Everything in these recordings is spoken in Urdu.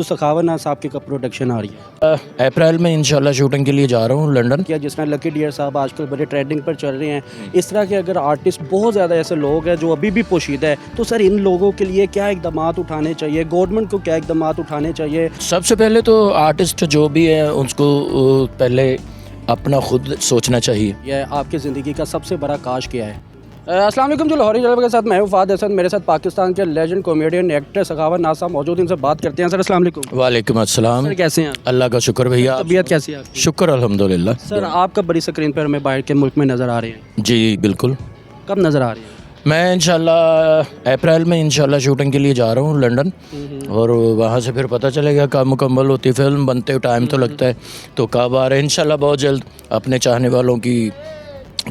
تو سخاوت ناز صاحب کی کب پروڈکشن آ رہی ہے؟ اپریل میں انشاءاللہ شوٹنگ کے لیے جا رہا ہوں لنڈن. کیا جس طرح لکی ڈیئر صاحب آج کل بڑے ٹرینڈنگ پر چل رہے ہیں، اس طرح کے اگر آرٹسٹ بہت زیادہ ایسے لوگ ہیں جو ابھی بھی پوشیدہ ہے، تو سر ان لوگوں کے لیے کیا اقدامات اٹھانے چاہیے، گورنمنٹ کو کیا اقدامات اٹھانے چاہیے؟ سب سے پہلے تو آرٹسٹ جو بھی ہے اس کو پہلے اپنا خود سوچنا چاہیے. یہ آپ کی زندگی کا سب سے بڑا کاش کیا ہے؟ السلام علیکم. جو لاہوری جلوے کے ساتھ میں ہوں فہد حسن، میرے ساتھ پاکستان کے لیجنڈ کامیڈین ایکٹر سخاوت ناز صاحب موجود ہیں، ان سے بات کرتے ہیں. سر السلام علیکم. وعلیکم السلام. سر کیسے ہیں آپ؟ اللہ کا شکر بھیا. طبیعت کیسی ہے آپ کی؟ شکر الحمدللہ. سر آپ کب بڑی اسکرین پر ہمیں باہر کے ملک میں نظر آ رہے ہیں؟ جی بالکل. کب نظر آ رہے ہیں؟ میں انشاءاللہ اپریل میں انشاءاللہ شوٹنگ کے لیے جا رہا ہوں لنڈن، اور وہاں سے پھر پتہ چلے گا کب مکمل ہوتی فلم. بنتے ٹائم تو لگتا ہے، تو کب آ رہے ہیں انشاءاللہ بہت جلد. اپنے چاہنے والوں کی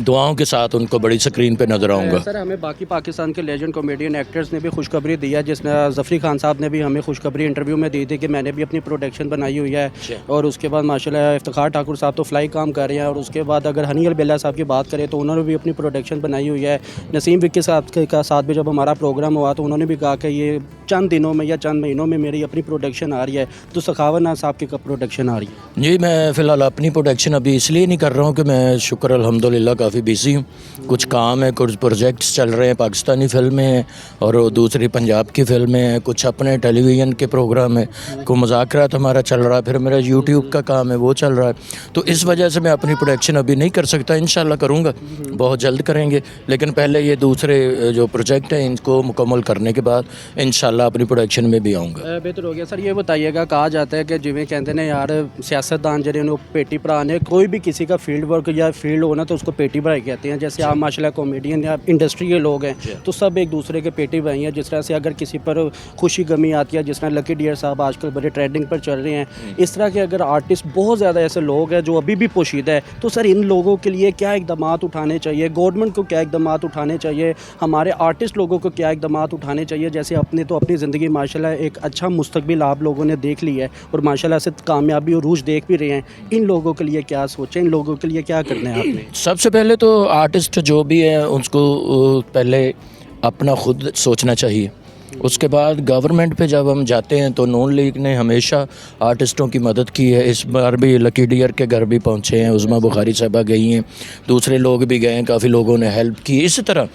دعاؤں کے ساتھ ان کو بڑی سکرین پہ نظر آؤں گا. سر ہمیں باقی پاکستان کے لیجنڈ کامیڈین ایکٹرز نے بھی خوشخبری دی ہے، جس میں ظفری خان صاحب نے بھی ہمیں خوشخبری انٹرویو میں دی تھی کہ میں نے بھی اپنی پروڈکشن بنائی ہوئی ہے. اور اس کے بعد ماشاءاللہ افتخار ٹھاکر صاحب تو فلائی کام کر رہے ہیں. اور اس کے بعد اگر ہنی البیلا صاحب کی بات کریں تو انہوں نے بھی اپنی پروڈکشن بنائی ہوئی ہے. نسیم وکی صاحب کے ساتھ بھی جب ہمارا پروگرام ہوا تو انہوں نے بھی کہا کہ یہ چند دنوں میں یا چند مہینوں میں میری اپنی پروڈکشن آ رہی ہے. تو سخاوت ناز صاحب کی کب پروڈکشن آ رہی ہے؟ جی میں فی الحال اپنی پروڈکشن ابھی اس لیے نہیں کر رہا ہوں کہ میں شکر الحمدللہ کافی بیزی ہوں. کچھ کام ہے، کچھ پروجیکٹس چل رہے ہیں، پاکستانی فلمیں ہیں اور دوسری پنجاب کی فلمیں ہیں، کچھ اپنے ٹیلی ویژن کے پروگرام ہیں، کوئی مذاکرات ہمارا چل رہا ہے، پھر میرا یوٹیوب کا کام ہے وہ چل رہا ہے. تو اس وجہ سے میں اپنی پروڈکشن ابھی نہیں کر سکتا. انشاءاللہ کروں گا، بہت جلد کریں گے. لیکن پہلے یہ دوسرے جو پروجیکٹ ہیں ان کو مکمل کرنے کے بعد انشاءاللہ اپنی پروڈکشن میں بھی آؤں گا. بہتر ہو گیا. سر یہ بتائیے گا، کہا جاتا ہے کہ جویں کہتے ہیں یار سیاستدان جڑے نے پیٹی پڑھانے، کوئی بھی کسی کا فیلڈ ورک یا فیلڈ ہونا تو اس کو پیٹی پڑھائی کہتے ہیں. جیسے آپ ماشاءاللہ کامیڈین یا انڈسٹری کے لوگ ہیں تو سب ایک دوسرے کے پیٹی بھائی ہیں. جس طرح سے اگر کسی پر خوشی غمی آتی ہے، جس طرح لکی ڈیئر صاحب آج کل بڑے ٹرینڈنگ پر چل رہے ہیں، اس طرح کے اگر آرٹسٹ بہت زیادہ ایسے لوگ ہیں جو ابھی بھی پوشیدہ ہے، تو سر ان لوگوں کے لیے کیا اقدامات اٹھانے چاہیے، گورنمنٹ کو کیا اقدامات اٹھانے چاہیے، ہمارے آرٹسٹ لوگوں کو کیا اقدامات اٹھانے چاہیے؟ جیسے اپنی زندگی ماشاءاللہ ایک اچھا مستقبل آپ لوگوں نے دیکھ لی ہے اور ماشاءاللہ سے کامیابی اور عروج دیکھ بھی رہے ہیں. ان لوگوں کے لیے کیا سوچیں، ان لوگوں کے لیے کیا کرنا ہے آپ نے؟ سب سے پہلے تو آرٹسٹ جو بھی ہے اس کو پہلے اپنا خود سوچنا چاہیے. اس کے بعد گورنمنٹ پہ جب ہم جاتے ہیں تو نون لیگ نے ہمیشہ آرٹسٹوں کی مدد کی ہے. اس بار بھی لکی ڈیئر کے گھر بھی پہنچے ہیں، عظمیٰ بخاری صاحبہ گئی ہیں، دوسرے لوگ بھی گئے ہیں، کافی لوگوں نے ہیلپ کی. اسی طرح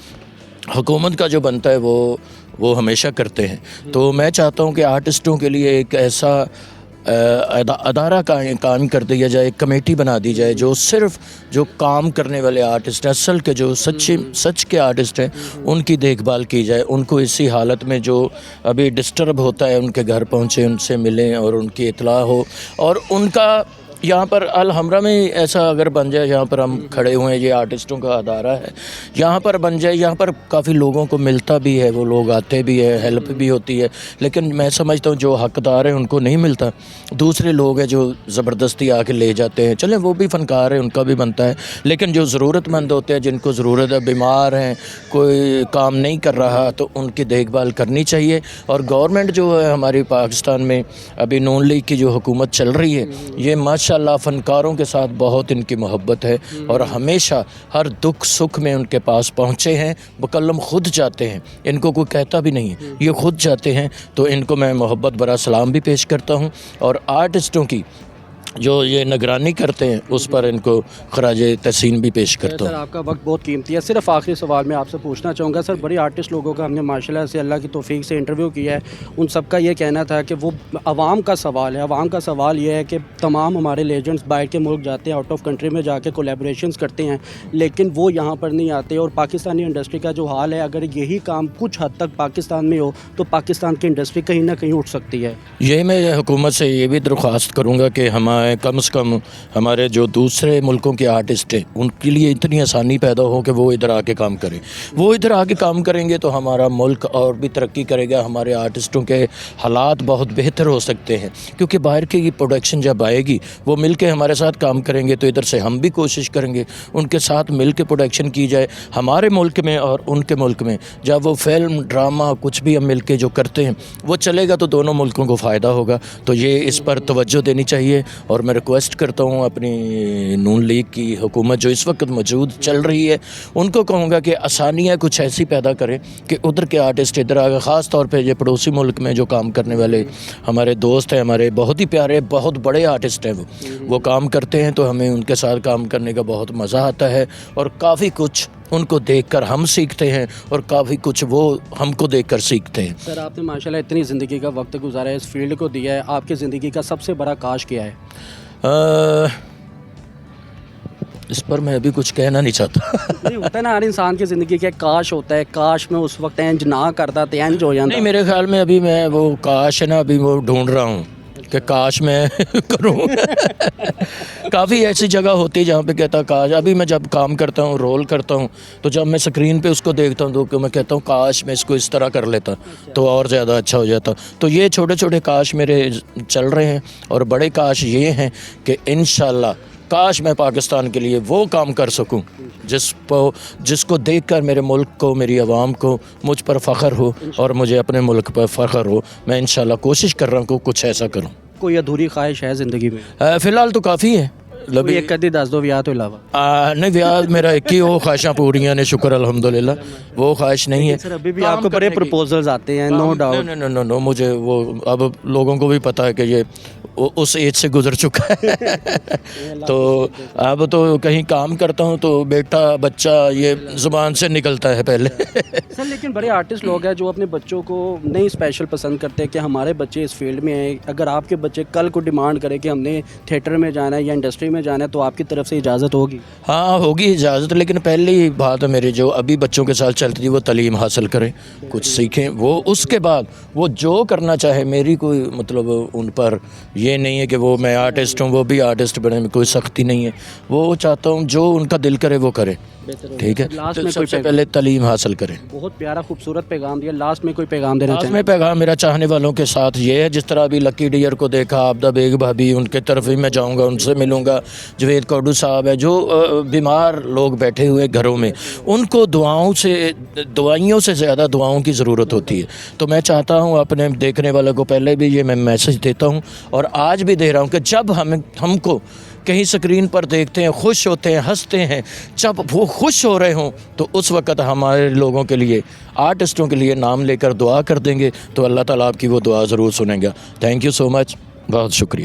حکومت کا جو بنتا ہے وہ ہمیشہ کرتے ہیں. تو میں چاہتا ہوں کہ آرٹسٹوں کے لیے ایک ایسا ادارہ قائم کر دیا جائے، ایک کمیٹی بنا دی جائے جو صرف جو کام کرنے والے آرٹسٹ ہیں، اصل کے جو سچ کے آرٹسٹ ہیں، ان کی دیکھ بھال کی جائے. ان کو اسی حالت میں جو ابھی ڈسٹرب ہوتا ہے ان کے گھر پہنچے، ان سے ملیں اور ان کی اطلاع ہو. اور ان کا یہاں پر الحمرہ میں ایسا اگر بن جائے، یہاں پر ہم کھڑے ہوئے ہیں، یہ آرٹسٹوں کا ادارہ ہے، یہاں پر بن جائے، یہاں پر کافی لوگوں کو ملتا بھی ہے، وہ لوگ آتے بھی ہے، ہیلپ بھی ہوتی ہے. لیکن میں سمجھتا ہوں جو حقدار ہیں ان کو نہیں ملتا، دوسرے لوگ ہیں جو زبردستی آ کے لے جاتے ہیں. چلیں وہ بھی فنکار ہیں، ان کا بھی بنتا ہے. لیکن جو ضرورت مند ہوتے ہیں، جن کو ضرورت ہے، بیمار ہیں، کوئی کام نہیں کر رہا، تو ان کی دیکھ بھال کرنی چاہیے. اور گورنمنٹ جو ہے ہماری پاکستان میں ابھی نون لیگ کی جو حکومت چل رہی ہے، یہ ماشاءاللہ فنکاروں کے ساتھ بہت ان کی محبت ہے اور ہمیشہ ہر دکھ سکھ میں ان کے پاس پہنچے ہیں. مکلم خود جاتے ہیں، ان کو کوئی کہتا بھی نہیں ہے، یہ خود جاتے ہیں. تو ان کو میں محبت بھرا سلام بھی پیش کرتا ہوں. اور آرٹسٹوں کی جو یہ نگرانی کرتے ہیں اس پر ان کو خراج تحسین بھی پیش کرتا ہوں. سر آپ کا وقت بہت قیمتی ہے. صرف آخری سوال میں آپ سے پوچھنا چاہوں گا. سر بڑے آرٹسٹ لوگوں کا ہم نے ماشاءاللہ سے اللہ کی توفیق سے انٹرویو کیا ہے، ان سب کا یہ کہنا تھا کہ وہ عوام کا سوال ہے. عوام کا سوال یہ ہے کہ تمام ہمارے لیجنڈس باہر کے ملک جاتے ہیں، آؤٹ آف کنٹری میں جا کے کولیبریشنز کرتے ہیں، لیکن وہ یہاں پر نہیں آتے. اور پاکستانی انڈسٹری کا جو حال ہے، اگر یہی کام کچھ حد تک پاکستان میں ہو تو پاکستان کی انڈسٹری کہیں نہ کہیں اٹھ سکتی ہے. یہ میں حکومت سے یہ بھی درخواست کروں گا کہ ہمارے کم از کم ہمارے جو دوسرے ملکوں کے آرٹسٹ ہیں ان کے لیے اتنی آسانی پیدا ہو کہ وہ ادھر آ کے کام کریں. وہ ادھر آ کے کام کریں گے تو ہمارا ملک اور بھی ترقی کرے گا. ہمارے آرٹسٹوں کے حالات بہت بہتر ہو سکتے ہیں، کیونکہ باہر کی پروڈکشن جب آئے گی وہ مل کے ہمارے ساتھ کام کریں گے تو ادھر سے ہم بھی کوشش کریں گے ان کے ساتھ مل کے پروڈکشن کی جائے. ہمارے ملک میں اور ان کے ملک میں جب وہ فلم ڈرامہ کچھ بھی ہم مل کے جو کرتے ہیں وہ چلے گا تو دونوں ملکوں کو فائدہ ہوگا. تو یہ اس پر توجہ دینی چاہیے اور میں ریکویسٹ کرتا ہوں اپنی نون لیگ کی حکومت جو اس وقت موجود چل رہی ہے ان کو کہوں گا کہ آسانیاں کچھ ایسی پیدا کریں کہ ادھر کے آرٹسٹ ادھر آگے، خاص طور پہ یہ پڑوسی ملک میں جو کام کرنے والے ہمارے دوست ہیں، ہمارے بہت ہی پیارے بہت بڑے آرٹسٹ ہیں، وہ کام کرتے ہیں تو ہمیں ان کے ساتھ کام کرنے کا بہت مزہ آتا ہے، اور کافی کچھ ان کو دیکھ کر ہم سیکھتے ہیں اور کافی کچھ وہ ہم کو دیکھ کر سیکھتے ہیں۔ سر آپ نے ماشاءاللہ اتنی زندگی کا وقت گزارا ہے، اس فیلڈ کو دیا ہے، آپ کی زندگی کا سب سے بڑا کاش کیا ہے؟ اس پر میں ابھی کچھ کہنا نہیں چاہتا۔ نہیں ہوتا ہے نا، ہر انسان کی زندگی کا ایک کاش ہوتا ہے، کاش میں اس وقت اینج نہ کرتا تو اینج ہو جاتا۔ نہیں، میرے خیال میں ابھی میں وہ کاش ہے نا، ابھی وہ ڈھونڈ رہا ہوں کہ کاش میں کروں۔ کافی ایسی جگہ ہوتی ہے جہاں پہ کہتا کاش، ابھی میں جب کام کرتا ہوں رول کرتا ہوں تو جب میں اسکرین پہ اس کو دیکھتا ہوں تو میں کہتا ہوں کاش میں اس کو اس طرح کر لیتا تو اور زیادہ اچھا ہو جاتا۔ تو یہ چھوٹے چھوٹے کاش میرے چل رہے ہیں، اور بڑے کاش یہ ہیں کہ انشاءاللہ کاش میں پاکستان کے لیے وہ کام کر سکوں جس کو دیکھ کر میرے ملک کو، میری عوام کو مجھ پر فخر ہو اور مجھے اپنے ملک پر فخر ہو۔ میں انشاءاللہ کوشش کر رہا ہوں کہ کچھ ایسا کروں۔ کوئی ادھوری خواہش ہے زندگی میں؟ فی الحال تو کافی ہے، کوئی ایک کدی دس دو ویاہ تو علاوہ۔ نہیں، ویاہ میرا ایک ہی، وہ خواہشاں پوریاں نے، شکر الحمدللہ، وہ خواہش نہیں ہے۔ سر ابھی بھی آپ کو بڑے پرپوزلز آتے ہیں، نو ڈاؤٹ۔ نو، مجھے وہ اب لوگوں کو بھی پتہ ہے کہ یہ اس ایج سے گزر چکا ہے۔ تو اب تو کہیں کام کرتا ہوں تو بیٹا بچہ یہ زبان سے نکلتا ہے پہلے۔ سر لیکن بڑے آرٹسٹ لوگ ہیں جو اپنے بچوں کو نہیں اسپیشل پسند کرتے کہ ہمارے بچے اس فیلڈ میں ہیں۔ اگر آپ کے بچے کل کو ڈیمانڈ کرے کہ ہم نے تھیٹر میں جانا ہے یا انڈسٹری میں جانا ہے تو آپ کی طرف سے اجازت ہوگی؟ ہاں ہوگی اجازت، لیکن پہلی بات ہے میری جو ابھی بچوں کے ساتھ چلتی ہے وہ تعلیم حاصل کریں، کچھ سیکھیں، وہ اس کے بعد وہ جو کرنا چاہے، میری کوئی مطلب ان پر یہ نہیں ہے کہ وہ میں آرٹسٹ ہوں وہ بھی آرٹسٹ بنے، میں کوئی سختی نہیں ہے، وہ چاہتا ہوں جو ان کا دل کرے وہ کرے، ٹھیک ہے۔ لاسٹ میں سب سے پہلے تعلیم حاصل کریں۔ بہت پیارا خوبصورت پیغام دیا، لاسٹ میں کوئی پیغام دینا لاسٹ چاہیں؟ میں پیغام میرا چاہنے والوں کے ساتھ یہ ہے، جس طرح ابھی لکی ڈیئر کو دیکھا، عابدہ بیگ بھابھی، ان کے طرف بھی میں جاؤں گا، ان سے ملوں گا، جوید کوڈو صاحب ہے، جو بیمار لوگ بیٹھے ہوئے گھروں میں، ان کو دوائیوں سے زیادہ دعاؤں کی ضرورت ہوتی ہے۔ تو میں چاہتا ہوں اپنے دیکھنے والوں کو پہلے بھی یہ میں میسج دیتا ہوں اور آج بھی دے رہا ہوں کہ جب ہم کو کہیں اسکرین پر دیکھتے ہیں، خوش ہوتے ہیں، ہنستے ہیں، جب وہ خوش ہو رہے ہوں تو اس وقت ہمارے لوگوں کے لیے، آرٹسٹوں کے لیے نام لے کر دعا کر دیں گے تو اللہ تعالیٰ آپ کی وہ دعا ضرور سنیں گا۔ تھینک یو سو مچ، بہت شکریہ۔